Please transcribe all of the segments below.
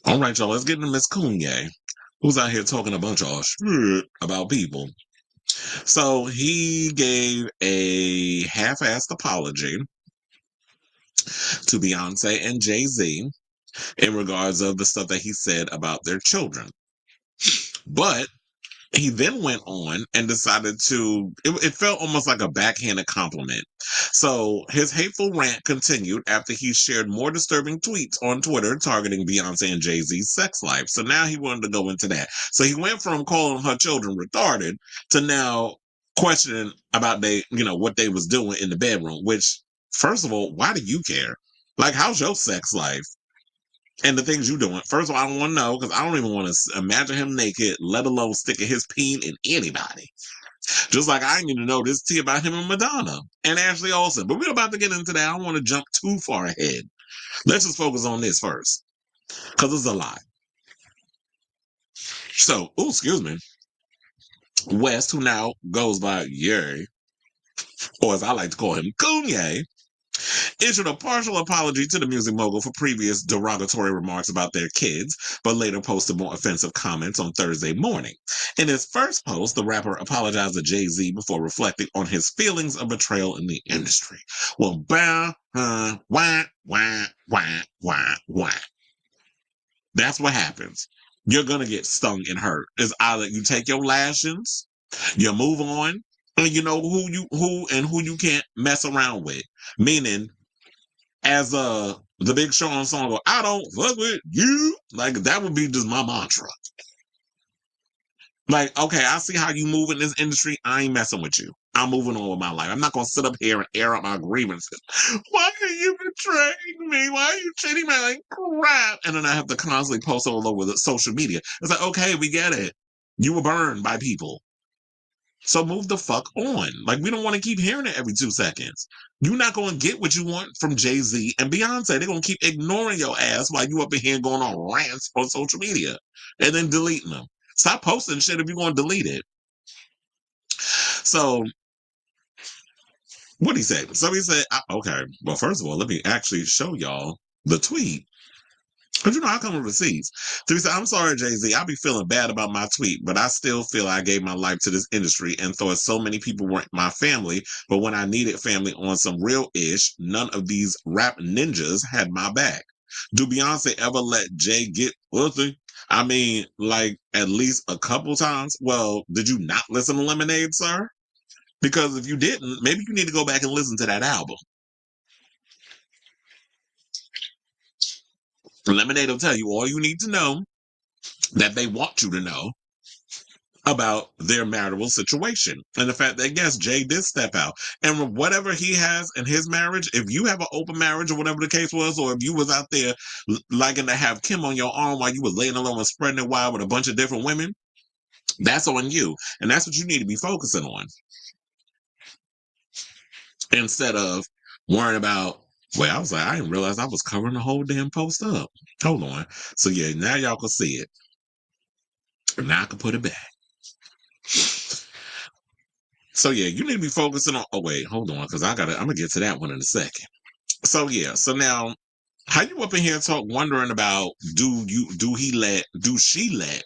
All right, y'all, let's get into Miss Kanye, who's out here talking a bunch of shit about people. So he gave a half-assed apology to Beyonce and Jay-Z in regards of the stuff that he said about their children. But he then went on and decided to, it felt almost like a backhanded compliment. So his hateful rant continued after he shared more disturbing tweets on Twitter targeting Beyonce and Jay-Z's sex life. So now he wanted to go into that. So he went from calling her children retarded to now questioning about what they was doing in the bedroom, which, first of all, why do you care? Like, how's your sex life? And the things you doing. First of all, I don't want to know because I don't even want to imagine him naked, let alone sticking his peen in anybody. Just like I need to know this tea about him and Madonna and Ashley Olsen. But we're about to get into that. I don't want to jump too far ahead. Let's just focus on this first because it's a lot. So, excuse me. West, who now goes by Ye, or as I like to call him, Kanye, issued a partial apology to the music mogul for previous derogatory remarks about their kids, but later posted more offensive comments on Thursday morning. In his first post, the rapper apologized to Jay-Z before reflecting on his feelings of betrayal in the industry. Well, wah, wah, wah, wah, wah. That's what happens. You're going to get stung and hurt. It's either you take your lashings, you move on, and you know who you can't mess around with. Meaning, as the Big Sean song go, I don't fuck with you. Like that would be just my mantra. Like, okay, I see how you move in this industry. I ain't messing with you. I'm moving on with my life. I'm not gonna sit up here and air out my grievances. Why are you betraying me? Why are you treating me like crap? And then I have to constantly post all over the social media. It's like, okay, we get it. You were burned by people. So move the fuck on. Like, we don't want to keep hearing it every 2 seconds. You're not going to get what you want from Jay-Z and Beyonce. They're going to keep ignoring your ass while you up in here going on rants on social media and then deleting them. Stop posting shit if you're going to delete it. So, what did he say? So he said, okay, well, first of all, let me actually show y'all the tweet. But I come with receipts. So he said, I'm sorry, Jay-Z. I be feeling bad about my tweet, but I still feel I gave my life to this industry and thought so many people weren't my family. But when I needed family on some real ish, none of these rap ninjas had my back. Do Beyonce ever let Jay get pussy? I mean, like at least a couple times. Well, did you not listen to Lemonade, sir? Because if you didn't, maybe you need to go back and listen to that album. Lemonade will tell you all you need to know that they want you to know about their marital situation and the fact that yes, Jay did step out and whatever he has in his marriage, if you have an open marriage or whatever the case was, or if you was out there liking to have Kim on your arm while you was laying alone and spreading it wide with a bunch of different women, that's on you, and that's what you need to be focusing on instead of worrying about. Well, I was like, I didn't realize I was covering the whole damn post up. Hold on. So yeah, now y'all can see it. Now I can put it back. So yeah, you need to be focusing on. Oh wait, hold on, because I'm gonna get to that one in a second. So yeah, so now, how you up in here wondering about do she let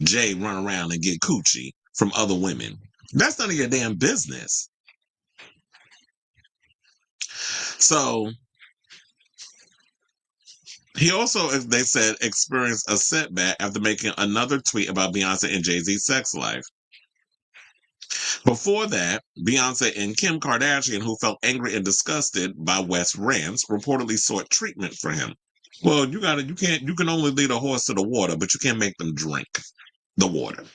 Jay run around and get coochie from other women? That's none of your damn business. So he also, as they said, experienced a setback after making another tweet about Beyonce and Jay-Z's sex life. Before that, Beyonce and Kim Kardashian, who felt angry and disgusted by West's rants, reportedly sought treatment for him. Well, you can only lead a horse to the water, but you can't make them drink the water.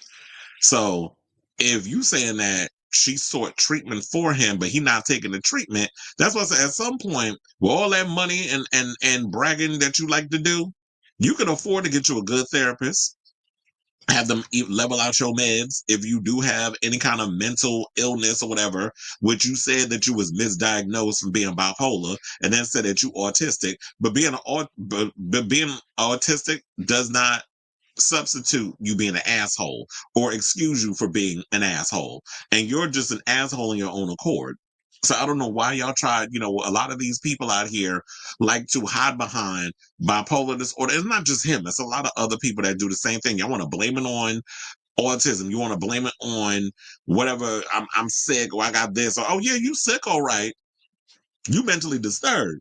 So if you saying that she sought treatment for him, but he not taking the treatment, that's why I said at some point, with all that money and bragging that you like to do, you can afford to get you a good therapist, have them level out your meds if you do have any kind of mental illness or whatever, which you said that you was misdiagnosed from being bipolar and then said that you autistic, but being autistic does not substitute you being an asshole or excuse you for being an asshole, and you're just an asshole in your own accord. So I don't know why y'all tried, a lot of these people out here like to hide behind bipolar disorder. It's not just him. It's a lot of other people that do the same thing. Y'all want to blame it on autism. You want to blame it on whatever. I'm sick, or I got this, or oh yeah, you sick, all right. You mentally disturbed.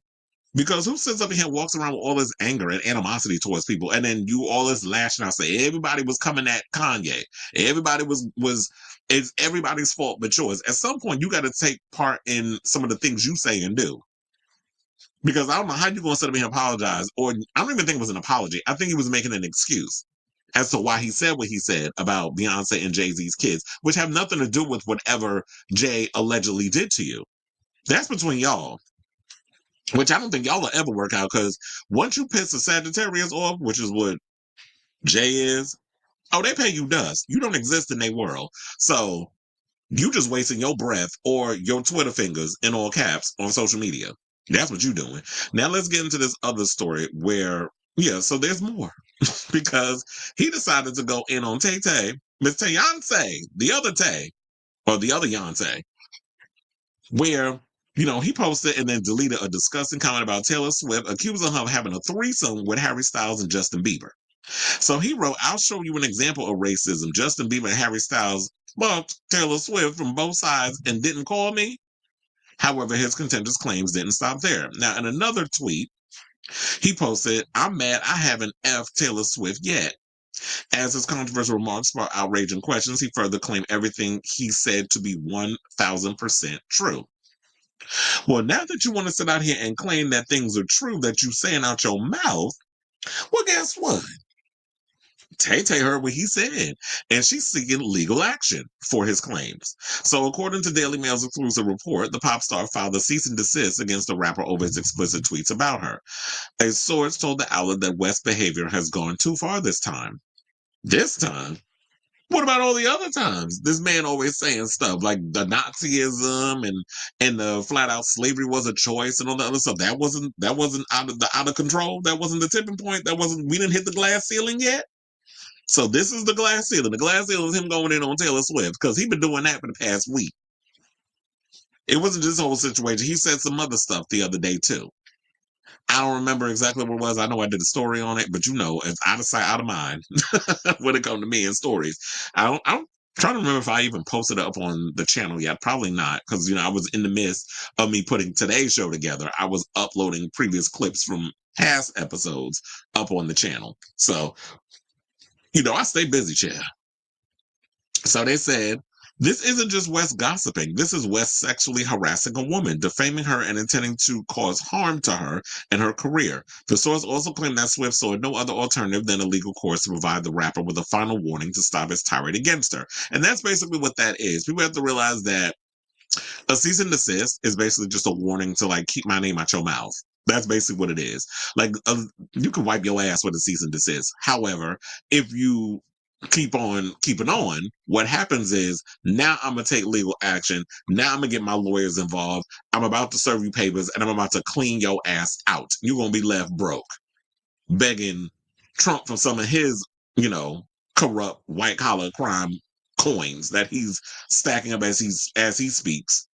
Because who sits up in here and walks around with all this anger and animosity towards people, and then you all this lashing out, say everybody was coming at Kanye, everybody was it's everybody's fault but yours. At some point, you got to take part in some of the things you say and do. Because I don't know how you're going to sit up here and apologize, or I don't even think it was an apology. I think he was making an excuse as to why he said what he said about Beyonce and Jay-Z's kids, which have nothing to do with whatever Jay allegedly did to you. That's between y'all. Which I don't think y'all will ever work out, because once you piss a Sagittarius off, which is what Jay is, oh, they pay you dust. You don't exist in their world. So you just wasting your breath or your Twitter fingers in all caps on social media. That's what you're doing. Now let's get into this other story where, yeah, so there's more. Because he decided to go in on Tay Tay, Miss Beyonce, the other Tay, or the other Beyonce, where he posted and then deleted a disgusting comment about Taylor Swift, accusing her of having a threesome with Harry Styles and Justin Bieber. So he wrote, I'll show you an example of racism. Justin Bieber and Harry Styles bumped Taylor Swift from both sides and didn't call me. However, his contentious claims didn't stop there. Now, in another tweet, he posted, I'm mad I haven't effed Taylor Swift yet. As his controversial remarks sparked outrage and questions, he further claimed everything he said to be 1,000% true. Well, now that you want to sit out here and claim that things are true that you saying out your mouth, well, guess what? Tay Tay heard what he said, and she's seeking legal action for his claims. So, according to Daily Mail's exclusive report, the pop star filed a cease and desist against the rapper over his explicit tweets about her. A source told the outlet that West's behavior has gone too far this time. This time? What about all the other times? This man always saying stuff like the Nazism and the flat out slavery was a choice and all the other stuff. That wasn't out of control. That wasn't the tipping point. We didn't hit the glass ceiling yet. So this is the glass ceiling. The glass ceiling is him going in on Taylor Swift, because he's been doing that for the past week. It wasn't this whole situation. He said some other stuff the other day too. I don't remember exactly what it was. I know I did a story on it, but it's out of sight, out of mind when it comes to me and stories. I'm trying to remember if I even posted it up on the channel yet. Probably not, because I was in the midst of me putting today's show together. I was uploading previous clips from past episodes up on the channel. So, I stay busy, chair. So they said, this isn't just West gossiping. This is West sexually harassing a woman, defaming her, and intending to cause harm to her and her career. The source also claimed that Swift saw no other alternative than a legal course to provide the rapper with a final warning to stop his tirade against her. And that's basically what that is. People have to realize that a cease and desist is basically just a warning to keep my name out your mouth. That's basically what it is. You can wipe your ass with a cease and desist. However, if you keep on keeping on, what happens is now I'm going to take legal action. Now I'm going to get my lawyers involved. I'm about to serve you papers, and I'm about to clean your ass out. You're going to be left broke, begging Trump for some of his, corrupt white collar crime coins that he's stacking up as he speaks.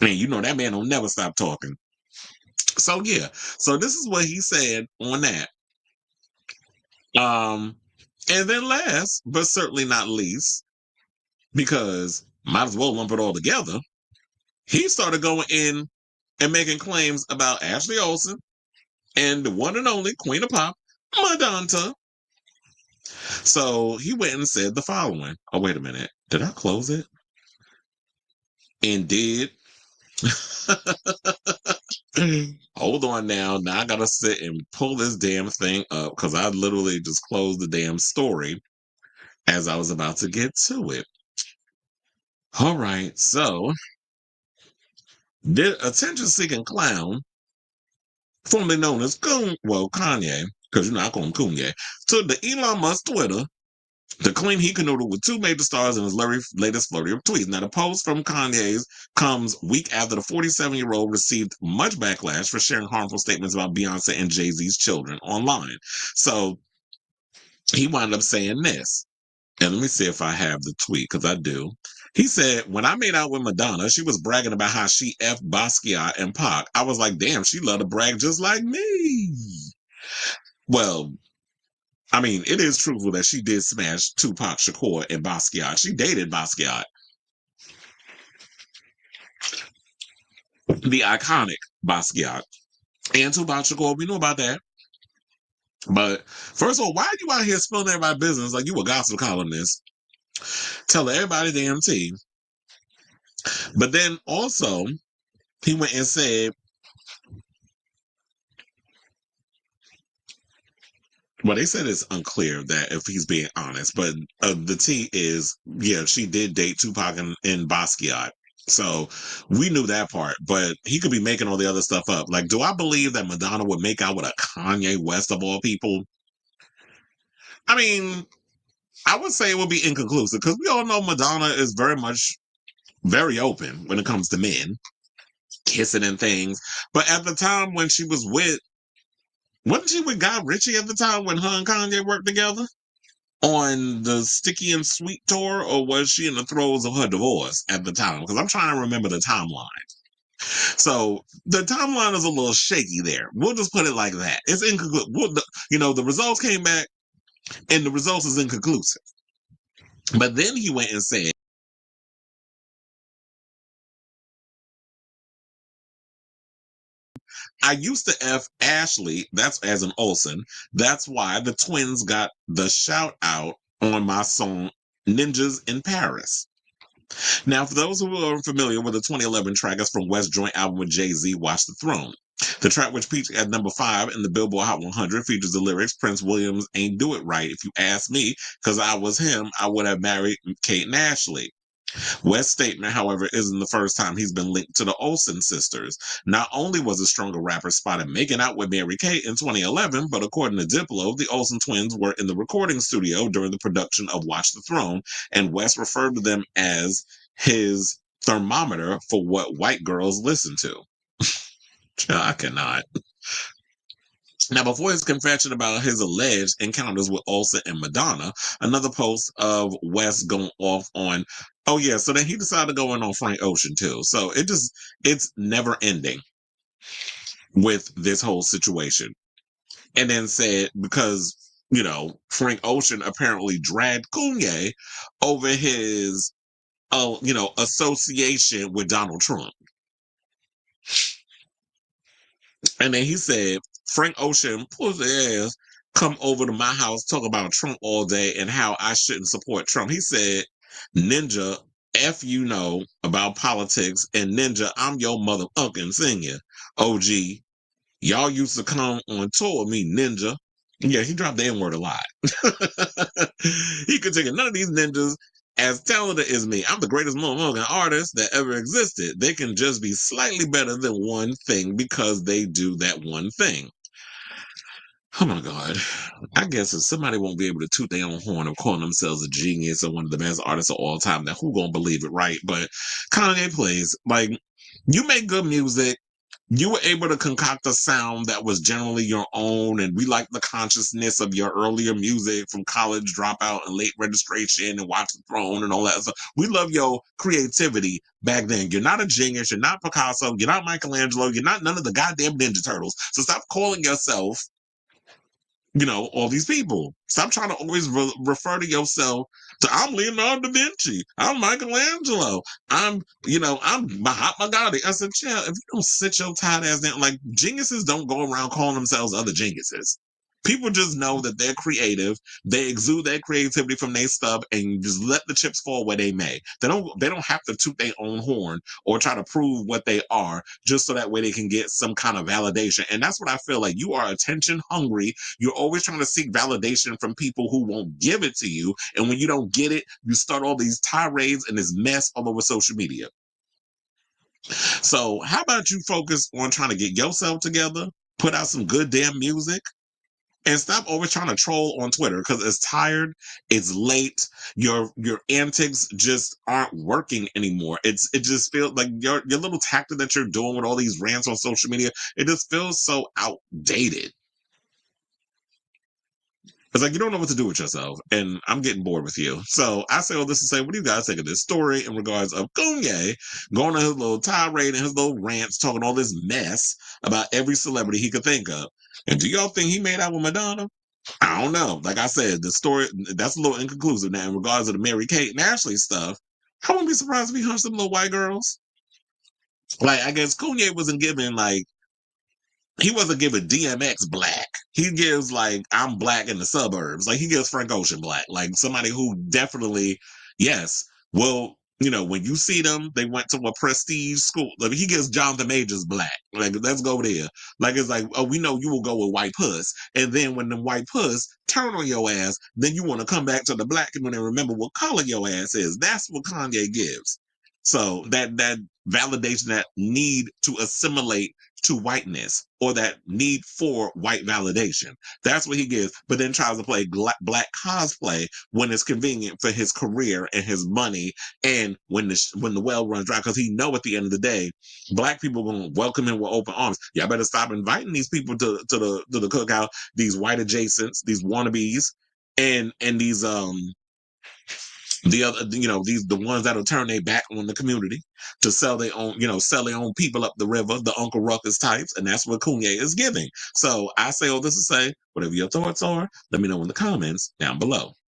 And that man will never stop talking. So yeah, so this is what he said on that. And then last, but certainly not least, because might as well lump it all together, he started going in and making claims about Ashley Olsen and the one and only Queen of Pop, Madonna. So he went and said the following. Oh, wait a minute. Did I close it? And did. Hold on now. Now I gotta sit and pull this damn thing up, because I literally just closed the damn story as I was about to get to it. All right, so the attention-seeking clown, formerly known as Kanye, because I call him Kanye, took the Elon Musk Twitter to claim he canoodled with two major stars in his latest flurry of tweets. Now, the post from Kanye's comes week after the 47-year-old received much backlash for sharing harmful statements about Beyonce and Jay-Z's children online. So he wound up saying this. And let me see if I have the tweet, because I do. He said, when I made out with Madonna, she was bragging about how she F Basquiat and Pac. I was like, damn, she love to brag just like me. Well, I mean, it is truthful that she did smash Tupac Shakur and Basquiat. She dated Basquiat, the iconic Basquiat. And Tupac Shakur, we know about that. But first of all, why are you out here spilling everybody's business like you a gossip columnist? Telling everybody damn tea. But then also, he went and said, well, they said it's unclear that if he's being honest, but the tea is, yeah, she did date Tupac and Basquiat. So we knew that part, but he could be making all the other stuff up. Like, do I believe that Madonna would make out with a Kanye West of all people? I mean, I would say it would be inconclusive because we all know Madonna is very open when it comes to men kissing and things. But at the time when she was wasn't she with Guy Ritchie at the time when her and Kanye worked together on the Sticky and Sweet tour, or was she in the throes of her divorce at the time? Because I'm trying to remember the timeline. So the timeline is a little shaky there. We'll just put it like that. It's inconclusive. The results came back, and the results is inconclusive. But then he went and said, I used to F Ashley, that's as an Olsen. That's why the twins got the shout out on my song Ninjas in Paris. Now, for those who are familiar with the 2011 track, is from West's joint album with Jay-Z, Watch the Throne. The track, which peaked at number 5 in the Billboard Hot 100, features the lyrics, Prince Williams ain't do it right. If you ask me, because I was him, I would have married Kate and Ashley. West's statement, however, isn't the first time he's been linked to the Olsen sisters. Not only was a stronger rapper spotted making out with Mary Kate in 2011, but according to Diplo, the Olsen twins were in the recording studio during the production of Watch the Throne, and West referred to them as his thermometer for what white girls listen to. I cannot. Now, before his confession about his alleged encounters with Olsen and Madonna, another post of West going off on, oh yeah, so then he decided to go in on Frank Ocean too. So it's never ending with this whole situation. And then said, because, Frank Ocean apparently dragged Kanye over his, association with Donald Trump. And then he said, Frank Ocean pulls their ass, come over to my house, talk about Trump all day and how I shouldn't support Trump. He said, Ninja, F you know about politics, and Ninja, I'm your motherfucking senior. OG, y'all used to come on tour with me, Ninja. Yeah, he dropped the N-word a lot. He could take it. None of these ninjas as talented as me. I'm the greatest motherfucking artist that ever existed. They can just be slightly better than one thing because they do that one thing. Oh my God. I guess if somebody won't be able to toot their own horn of calling themselves a genius or one of the best artists of all time, then who gonna believe it, right? But Kanye plays, like, you make good music. You were able to concoct a sound that was generally your own, and we like the consciousness of your earlier music from College Dropout and Late Registration and Watch the Throne and all that stuff. We love your creativity back then. You're not a genius. You're not Picasso. You're not Michelangelo. You're not none of the goddamn Ninja Turtles. So stop calling yourself, all these people. Stop trying to always refer to yourself to, I'm Leonardo da Vinci. I'm Michelangelo. I'm Mahatma Gandhi. I said, chill, if you don't sit your tight ass down, like, geniuses don't go around calling themselves other geniuses. People just know that they're creative. They exude their creativity from their stuff and just let the chips fall where they may. They don't have to toot their own horn or try to prove what they are just so that way they can get some kind of validation. And that's what I feel like. You are attention hungry. You're always trying to seek validation from people who won't give it to you. And when you don't get it, you start all these tirades and this mess all over social media. So how about you focus on trying to get yourself together, put out some good damn music, and stop always trying to troll on Twitter because it's tired, it's late, your antics just aren't working anymore. It just feels like your little tactic that you're doing with all these rants on social media, it just feels so outdated. It's like you don't know what to do with yourself, and I'm getting bored with you. So I say all this to say, what do you guys think of this story in regards of Kanye going on his little tirade and his little rants, talking all this mess about every celebrity he could think of? And do y'all think he made out with Madonna? I don't know. Like I said, the story that's a little inconclusive now in regards to the Mary Kate and Ashley stuff. I wouldn't be surprised if he hunched them little white girls. Like I guess Kanye wasn't giving like he wasn't giving DMX black. He gives like I'm black in the suburbs. Like he gives Frank Ocean black. Like somebody who definitely, yes, well, you know, when you see them, they went to a prestige school. Like he gives Jonathan Majors black. Like let's go there. Like it's like, oh, we know you will go with white puss, and then when the white puss turn on your ass, then you want to come back to the black community and remember what color your ass is. That's what Kanye gives. So that validation, that need to assimilate to whiteness, or that need for white validation. That's what he gives, but then tries to play black cosplay when it's convenient for his career and his money, and when the well runs dry, because he know at the end of the day, black people are going to welcome him with open arms. Y'all better stop inviting these people to the cookout, these white adjacents, these wannabes, and these the other, you know, these the ones that'll turn their back on the community to sell their own, you know, sell their own people up the river, the Uncle Ruckus types, and that's what Kanye is giving. So I say all this to say, whatever your thoughts are, let me know in the comments down below.